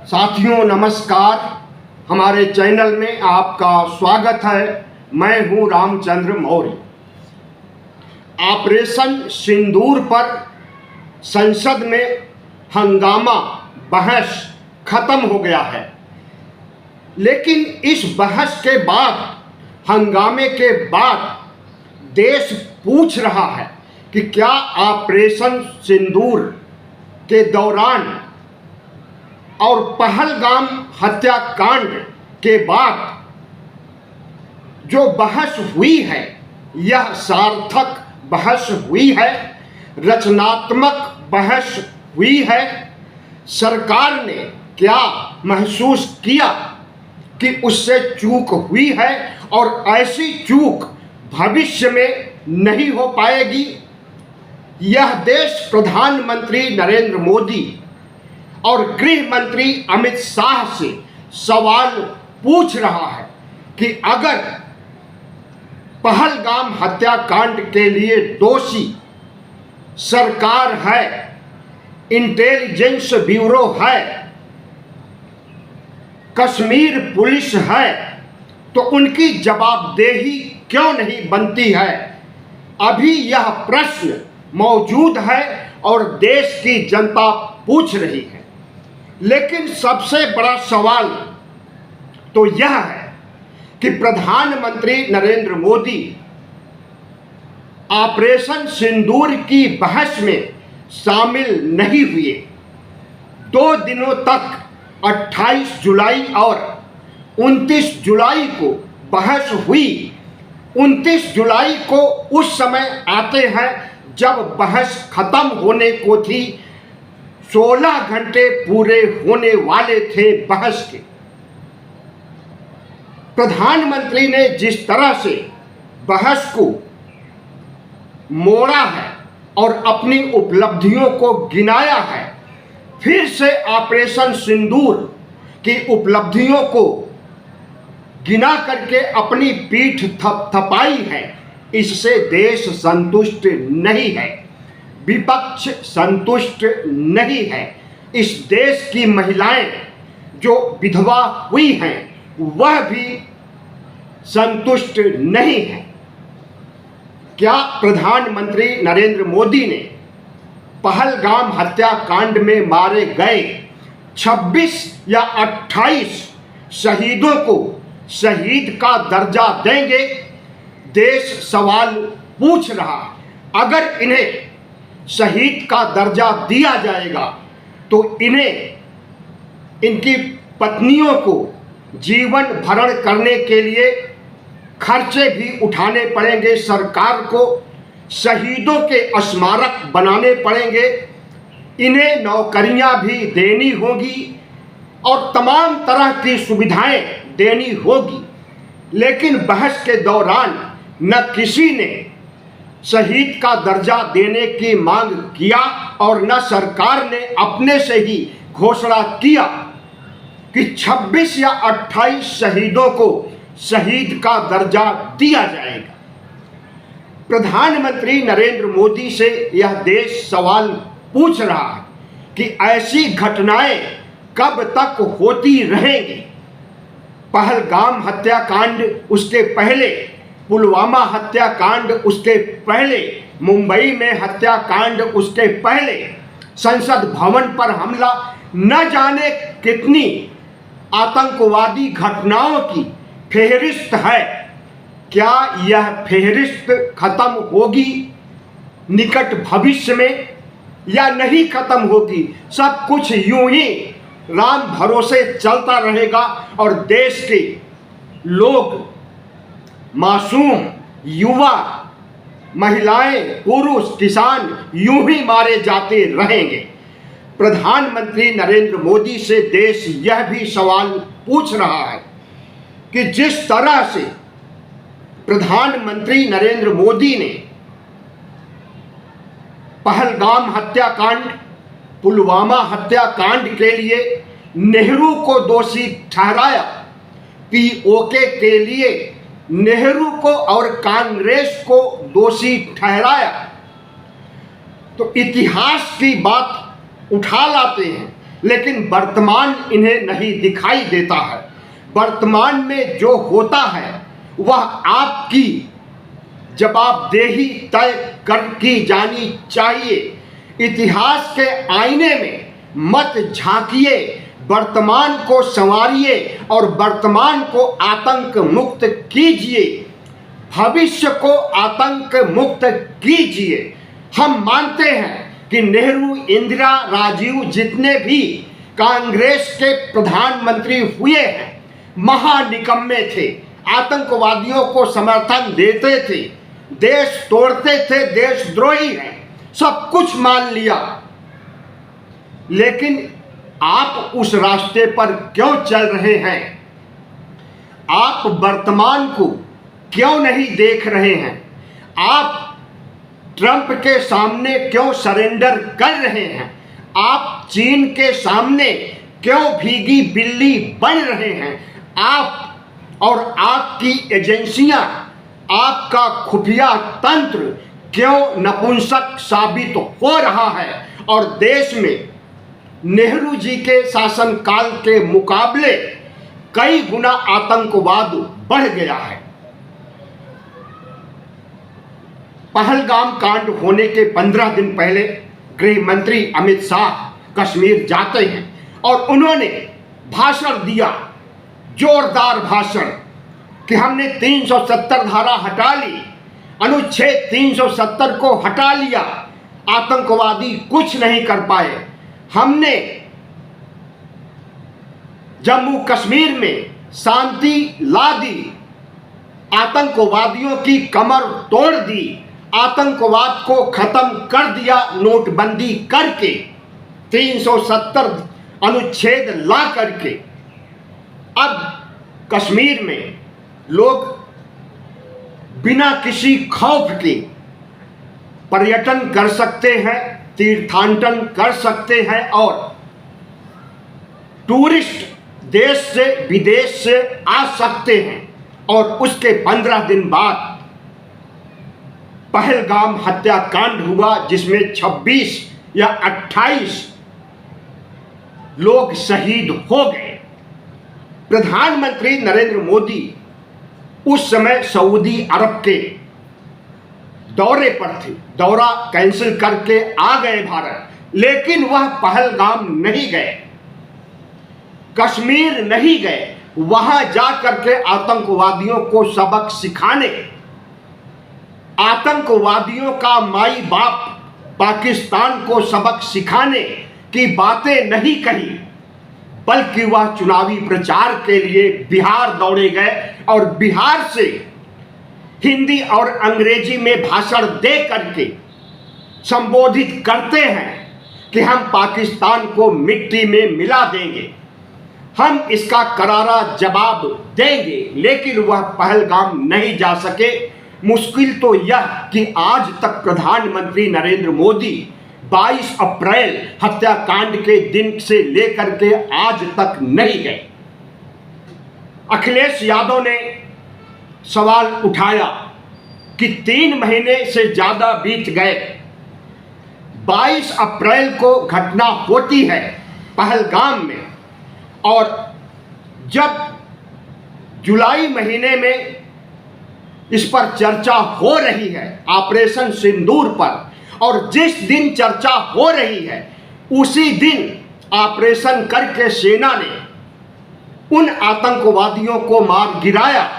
साथियों नमस्कार, हमारे चैनल में आपका स्वागत है। मैं हूं रामचंद्र मौर्य। ऑपरेशन सिंदूर पर संसद में हंगामा बहस खत्म हो गया है, लेकिन इस बहस के बाद, हंगामे के बाद देश पूछ रहा है कि क्या ऑपरेशन सिंदूर के दौरान और पहलगाम हत्याकांड के बाद जो बहस हुई है, यह सार्थक बहस हुई है, रचनात्मक बहस हुई है। सरकार ने क्या महसूस किया कि उससे चूक हुई है और ऐसी चूक भविष्य में नहीं हो पाएगी। यह देश प्रधानमंत्री नरेंद्र मोदी और गृह मंत्री अमित शाह से सवाल पूछ रहा है कि अगर पहलगाम हत्याकांड के लिए दोषी सरकार है, इंटेलिजेंस ब्यूरो है, कश्मीर पुलिस है, तो उनकी जवाबदेही क्यों नहीं बनती है। अभी यह प्रश्न मौजूद है और देश की जनता पूछ रही है। लेकिन सबसे बड़ा सवाल तो यह है कि प्रधानमंत्री नरेंद्र मोदी ऑपरेशन सिंदूर की बहस में शामिल नहीं हुए। 2 दिनों तक 28 जुलाई और 29 जुलाई को बहस हुई। 29 जुलाई को उस समय आते हैं जब बहस खत्म होने को थी। 16 घंटे पूरे होने वाले थे बहस के। प्रधानमंत्री ने जिस तरह से बहस को मोड़ा है और अपनी उपलब्धियों को गिनाया है, फिर से ऑपरेशन सिंदूर की उपलब्धियों को गिना करके अपनी पीठ थपथपाई है, इससे देश संतुष्ट नहीं है, विपक्ष संतुष्ट नहीं है। इस देश की महिलाएं जो विधवा हुई हैं, वह भी संतुष्ट नहीं है। क्या प्रधानमंत्री नरेंद्र मोदी ने पहलगाम हत्याकांड में मारे गए 26 या 28 शहीदों को शहीद का दर्जा देंगे? देश सवाल पूछ रहा है। अगर इन्हें शहीद का दर्जा दिया जाएगा तो इन्हें, इनकी पत्नियों को जीवन भरण करने के लिए खर्चे भी उठाने पड़ेंगे, सरकार को शहीदों के स्मारक बनाने पड़ेंगे, इन्हें नौकरियां भी देनी होगी और तमाम तरह की सुविधाएं देनी होगी। लेकिन बहस के दौरान न किसी ने शहीद का दर्जा देने की मांग किया और न सरकार ने अपने से ही घोषणा किया कि 26 या 28 शहीदों को शहीद का दर्जा दिया जाएगा। प्रधानमंत्री नरेंद्र मोदी से यह देश सवाल पूछ रहा है कि ऐसी घटनाएं कब तक होती रहेंगी। पहलगाम हत्याकांड, उसके पहले पुलवामा हत्याकांड, उसके पहले मुंबई में हत्याकांड, उसके पहले संसद भवन पर हमला, न जाने कितनी आतंकवादी घटनाओं की फेहरिस्त है। क्या यह फेहरिस्त खत्म होगी निकट भविष्य में या नहीं खत्म होगी? सब कुछ यूं ही राम भरोसे चलता रहेगा और देश के लोग, मासूम, युवा, महिलाएं, पुरुष, किसान यूं ही मारे जाते रहेंगे। प्रधानमंत्री नरेंद्र मोदी से देश यह भी सवाल पूछ रहा है कि जिस तरह से प्रधानमंत्री नरेंद्र मोदी ने पहलगाम हत्याकांड, पुलवामा हत्याकांड के लिए नेहरू को दोषी ठहराया, पीओके के लिए नेहरू को और कांग्रेस को दोषी ठहराया, तो इतिहास की बात उठा लाते हैं लेकिन वर्तमान इन्हें नहीं दिखाई देता है। वर्तमान में जो होता है वह आपकी जवाबदेही तय कर की जानी चाहिए। इतिहास के आईने में मत झांकिए, वर्तमान को संवारिए और वर्तमान को आतंक मुक्त कीजिए, भविष्य को आतंक मुक्त कीजिए। हम मानते हैं कि नेहरू, इंदिरा, राजीव जितने भी कांग्रेस के प्रधानमंत्री हुए हैं महानिकम्मे थे, आतंकवादियों को समर्थन देते थे, देश तोड़ते थे, देशद्रोही हैं, सब कुछ मान लिया। लेकिन आप उस रास्ते पर क्यों चल रहे हैं? आप वर्तमान को क्यों नहीं देख रहे हैं? आप ट्रंप के सामने क्यों सरेंडर कर रहे हैं? आप चीन के सामने क्यों भीगी बिल्ली बन रहे हैं? आप और आपकी एजेंसियां, आपका खुफिया तंत्र क्यों नपुंसक साबित हो रहा है और देश में नेहरू जी के शासनकाल के मुकाबले कई गुना आतंकवाद बढ़ गया है। पहलगाम कांड होने के 15 दिन पहले गृह मंत्री अमित शाह कश्मीर जाते हैं और उन्होंने भाषण दिया, जोरदार भाषण, कि हमने 370 धारा हटा ली, अनुच्छेद 370 को हटा लिया, आतंकवादी कुछ नहीं कर पाए। हमने जम्मू कश्मीर में शांति ला दी, आतंकवादियों की कमर तोड़ दी, आतंकवाद को खत्म कर दिया नोटबंदी करके, 370 अनुच्छेद ला करके। अब कश्मीर में लोग बिना किसी खौफ के पर्यटन कर सकते हैं, तीर्थाटन कर सकते हैं और टूरिस्ट देश से विदेश से आ सकते हैं। और उसके 15 दिन बाद पहलगाम हत्याकांड हुआ जिसमें 26 या 28 लोग शहीद हो गए। प्रधानमंत्री नरेंद्र मोदी उस समय सऊदी अरब के दौरे पर थे, दौरा कैंसिल करके आ गए भारत, लेकिन वह पहलगाम नहीं गए, कश्मीर नहीं गए, वहां जा करके आतंकवादियों को सबक सिखाने, आतंकवादियों का माई बाप पाकिस्तान को सबक सिखाने की बातें नहीं कही, बल्कि वह चुनावी प्रचार के लिए बिहार दौड़े गए और बिहार से हिंदी और अंग्रेजी में भाषण दे करके संबोधित करते हैं कि हम पाकिस्तान को मिट्टी में मिला देंगे, हम इसका करारा जवाब देंगे। लेकिन वह पहलगाम नहीं जा सके। मुश्किल तो यह कि आज तक प्रधानमंत्री नरेंद्र मोदी 22 अप्रैल हत्याकांड के दिन से लेकर के आज तक नहीं गए। अखिलेश यादव ने सवाल उठाया कि 3 महीने से ज्यादा बीत गए, 22 अप्रैल को घटना होती है पहलगाम में और जब जुलाई महीने में इस पर चर्चा हो रही है ऑपरेशन सिंदूर पर, और जिस दिन चर्चा हो रही है उसी दिन ऑपरेशन करके सेना ने उन आतंकवादियों को मार गिराया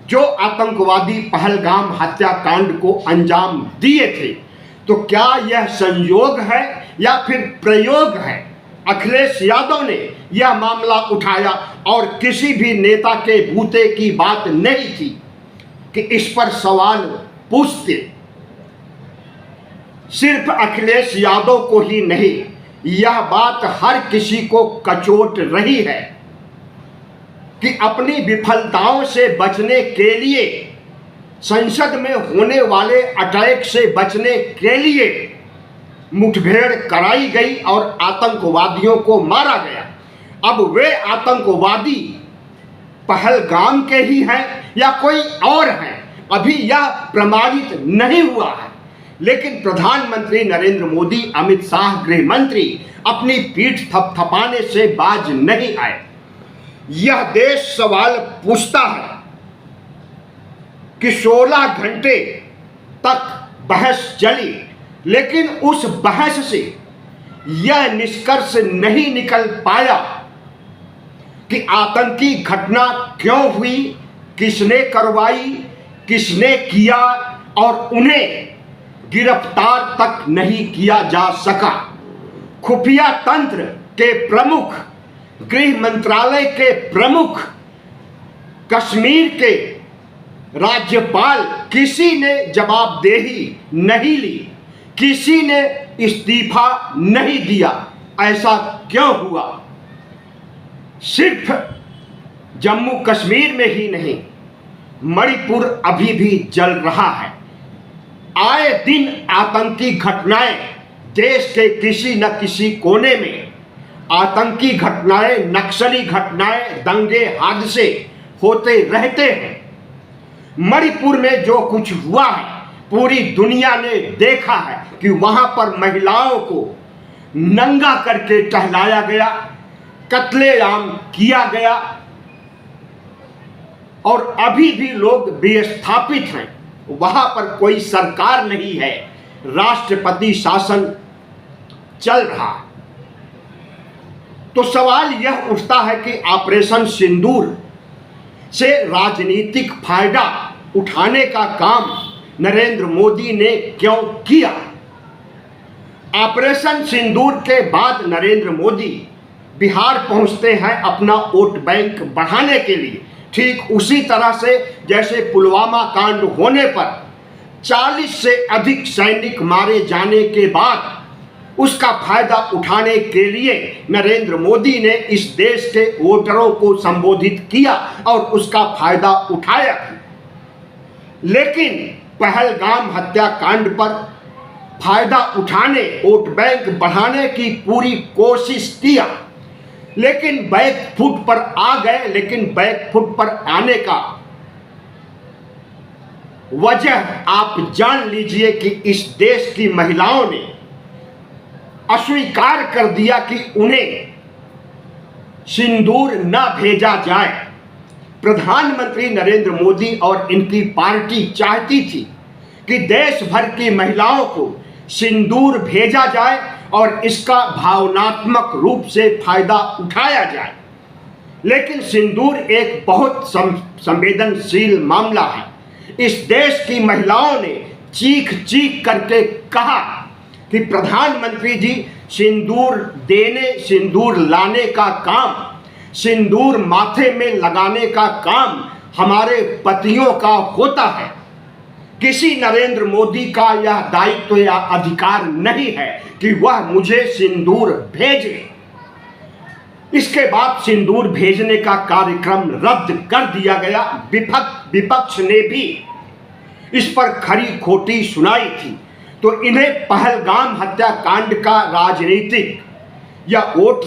जो आतंकवादी पहलगाम हत्याकांड को अंजाम दिए थे। तो क्या यह संयोग है या फिर प्रयोग है? अखिलेश यादव ने यह मामला उठाया और किसी भी नेता के भूते की बात नहीं थी कि इस पर सवाल पूछते। सिर्फ अखिलेश यादव को ही नहीं, यह बात हर किसी को कचोट रही है कि अपनी विफलताओं से बचने के लिए, संसद में होने वाले अटैक से बचने के लिए मुठभेड़ कराई गई और आतंकवादियों को मारा गया। अब वे आतंकवादी पहलगाम के ही हैं या कोई और हैं, अभी यह प्रमाणित नहीं हुआ है। लेकिन प्रधानमंत्री नरेंद्र मोदी, अमित शाह गृह मंत्री अपनी पीठ थपथपाने से बाज नहीं आए। यह देश सवाल पूछता है कि 16 घंटे तक बहस चली, लेकिन उस बहस से यह निष्कर्ष नहीं निकल पाया कि आतंकी घटना क्यों हुई, किसने करवाई, किसने किया, और उन्हें गिरफ्तार तक नहीं किया जा सका। खुफिया तंत्र के प्रमुख, गृह मंत्रालय के प्रमुख, कश्मीर के राज्यपाल, किसी ने जवाबदेही नहीं ली, किसी ने इस्तीफा नहीं दिया। ऐसा क्यों हुआ? सिर्फ जम्मू कश्मीर में ही नहीं, मणिपुर अभी भी जल रहा है। आए दिन आतंकी घटनाएं देश के किसी न किसी कोने में, आतंकी घटनाएं, नक्सली घटनाएं, दंगे, हादसे होते रहते हैं। मणिपुर में जो कुछ हुआ है पूरी दुनिया ने देखा है कि वहां पर महिलाओं को नंगा करके टहलाया गया, कत्लेआम किया गया, और अभी भी लोग विस्थापित हैं। वहां पर कोई सरकार नहीं है, राष्ट्रपति शासन चल रहा। तो सवाल यह उठता है कि ऑपरेशन सिंदूर से राजनीतिक फायदा उठाने का काम नरेंद्र मोदी ने क्यों किया? ऑपरेशन सिंदूर के बाद नरेंद्र मोदी बिहार पहुंचते हैं अपना वोट बैंक बढ़ाने के लिए। ठीक उसी तरह से जैसे पुलवामा कांड होने पर 40 से अधिक सैनिक मारे जाने के बाद उसका फायदा उठाने के लिए नरेंद्र मोदी ने इस देश के वोटरों को संबोधित किया और उसका फायदा उठाया। लेकिन पहलगाम हत्याकांड पर फायदा उठाने, वोट बैंक बढ़ाने की पूरी कोशिश किया, लेकिन बैक फुट पर आ गए। लेकिन बैक फुट पर आने का वजह आप जान लीजिए कि इस देश की महिलाओं ने अस्वीकार कर दिया कि उन्हें सिंदूर न भेजा जाए। प्रधानमंत्री नरेंद्र मोदी और इनकी पार्टी चाहती थी कि देश भर की महिलाओं को सिंदूर भेजा जाए और इसका भावनात्मक रूप से फायदा उठाया जाए। लेकिन सिंदूर एक बहुत संवेदनशील मामला है। इस देश की महिलाओं ने चीख चीख करके कहा कि प्रधानमंत्री जी, सिंदूर देने, सिंदूर लाने का काम, सिंदूर माथे में लगाने का काम हमारे पतियों का होता है। किसी नरेंद्र मोदी का यह दायित्व या अधिकार नहीं है कि वह मुझे सिंदूर भेजे। इसके बाद सिंदूर भेजने का कार्यक्रम रद्द कर दिया गया। विपक्ष ने भी इस पर खरी खोटी सुनाई थी। तो इन्हें पहलगाम हत्याकांड का राजनीतिक या वोट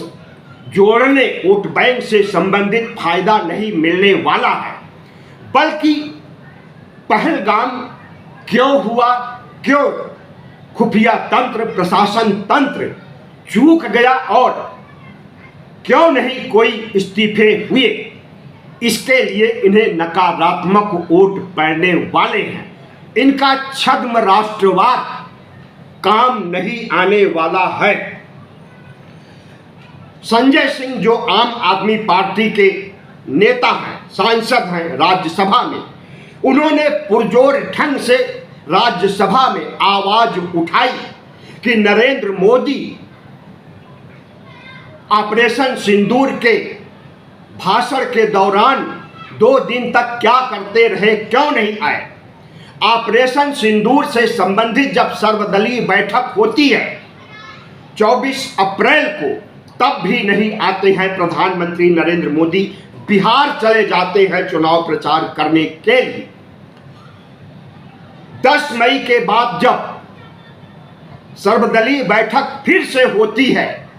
जोड़ने, वोट बैंक से संबंधित फायदा नहीं मिलने वाला है, बल्कि पहलगाम क्यों हुआ, क्यों खुफिया तंत्र, प्रशासन तंत्र चूक गया और क्यों नहीं कोई इस्तीफे हुए, इसके लिए इन्हें नकारात्मक वोट पड़ने वाले हैं। इनका छद्म राष्ट्रवाद काम नहीं आने वाला है। संजय सिंह जो आम आदमी पार्टी के नेता हैं, सांसद हैं राज्यसभा में, उन्होंने पुरजोर ढंग से राज्यसभा में आवाज उठाई कि नरेंद्र मोदी ऑपरेशन सिंदूर के भाषण के दौरान 2 दिन तक क्या करते रहे, क्यों नहीं आए। ऑपरेशन सिंदूर से संबंधित जब सर्वदलीय बैठक होती है 24 अप्रैल को, तब भी नहीं आते हैं प्रधानमंत्री नरेंद्र मोदी। बिहार चले जाते हैं चुनाव प्रचार करने के लिए। 10 मई के बाद जब सर्वदलीय बैठक फिर से होती है,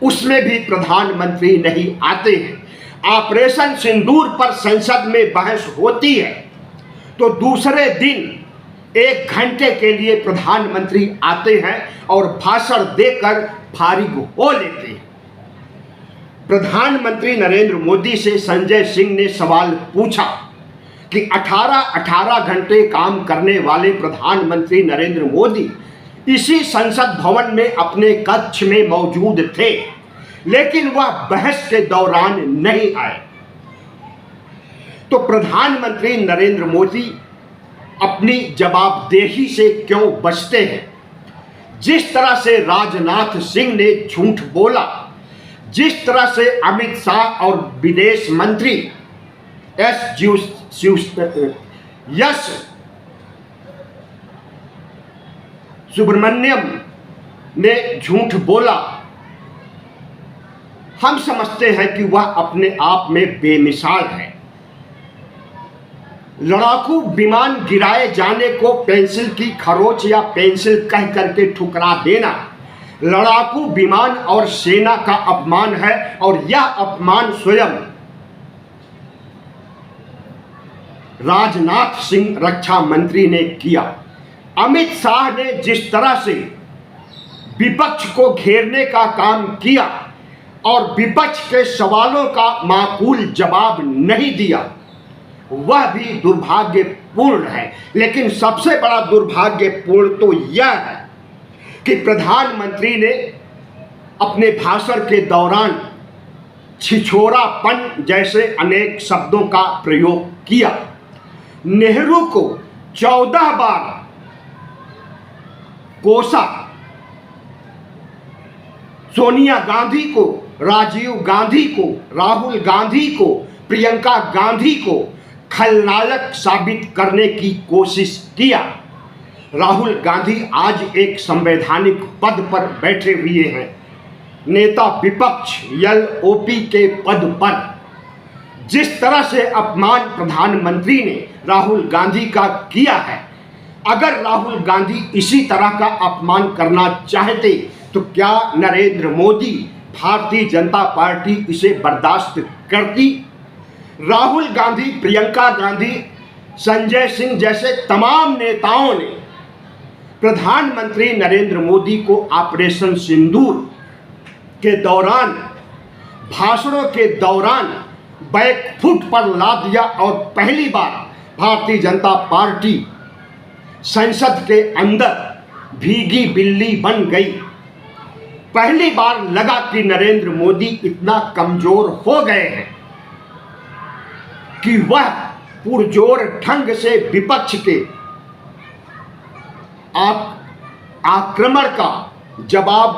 उसमें भी प्रधानमंत्री नहीं आते हैं। ऑपरेशन सिंदूर पर संसद में बहस होती है तो दूसरे दिन 1 घंटे के लिए प्रधानमंत्री आते हैं और भाषण देकर फारिग हो लेते हैं। प्रधानमंत्री नरेंद्र मोदी से संजय सिंह ने सवाल पूछा कि 18 घंटे काम करने वाले प्रधानमंत्री नरेंद्र मोदी इसी संसद भवन में अपने कक्ष में मौजूद थे, लेकिन वह बहस के दौरान नहीं आए। तो प्रधानमंत्री नरेंद्र मोदी अपनी जवाबदेही से क्यों बचते हैं? जिस तरह से राजनाथ सिंह ने झूठ बोला, जिस तरह से अमित शाह और विदेश मंत्री एस सुब्रमण्यम ने झूठ बोला, हम समझते हैं कि वह अपने आप में बेमिसाल है। लड़ाकू विमान गिराए जाने को पेंसिल की खरोच या पेंसिल कह करके ठुकरा देना लड़ाकू विमान और सेना का अपमान है, और यह अपमान स्वयं राजनाथ सिंह रक्षा मंत्री ने किया। अमित शाह ने जिस तरह से विपक्ष को घेरने का काम किया और विपक्ष के सवालों का माकूल जवाब नहीं दिया, वह भी दुर्भाग्यपूर्ण है। लेकिन सबसे बड़ा दुर्भाग्यपूर्ण तो यह है कि प्रधानमंत्री ने अपने भाषण के दौरान छिछोरापन जैसे अनेक शब्दों का प्रयोग किया। नेहरू को 14 बार कोसा, सोनिया गांधी को, राजीव गांधी को, राहुल गांधी को, प्रियंका गांधी को खलनायक साबित करने की कोशिश किया। राहुल गांधी आज एक संवैधानिक पद पर बैठे हुए हैं, नेता विपक्ष एलओपी के पद पर। जिस तरह से अपमान प्रधानमंत्री ने राहुल गांधी का किया है, अगर राहुल गांधी इसी तरह का अपमान करना चाहते तो क्या नरेंद्र मोदी, भारतीय जनता पार्टी इसे बर्दाश्त करती? राहुल गांधी, प्रियंका गांधी, संजय सिंह जैसे तमाम नेताओं ने प्रधानमंत्री नरेंद्र मोदी को ऑपरेशन सिंदूर के दौरान, भाषणों के दौरान बैकफुट पर ला दिया और पहली बार भारतीय जनता पार्टी संसद के अंदर भीगी बिल्ली बन गई। पहली बार लगा कि नरेंद्र मोदी इतना कमजोर हो गए हैं कि वह पुरजोर ढंग से विपक्ष के आक्रमण का जवाब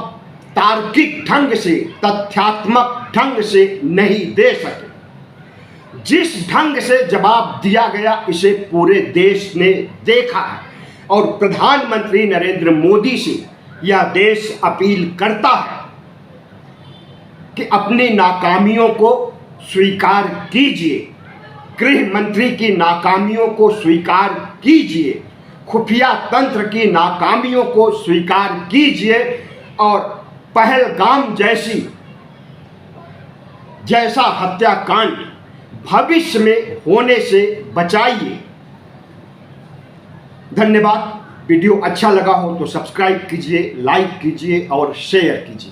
तार्किक ढंग से, तथ्यात्मक ढंग से नहीं दे सके। जिस ढंग से जवाब दिया गया इसे पूरे देश ने देखा है, और प्रधानमंत्री नरेंद्र मोदी से यह देश अपील करता है कि अपनी नाकामियों को स्वीकार कीजिए, गृह मंत्री की नाकामियों को स्वीकार कीजिए, खुफिया तंत्र की नाकामियों को स्वीकार कीजिए, और पहलगाम जैसा हत्याकांड भविष्य में होने से बचाइए। धन्यवाद। वीडियो अच्छा लगा हो तो सब्सक्राइब कीजिए, लाइक कीजिए और शेयर कीजिए।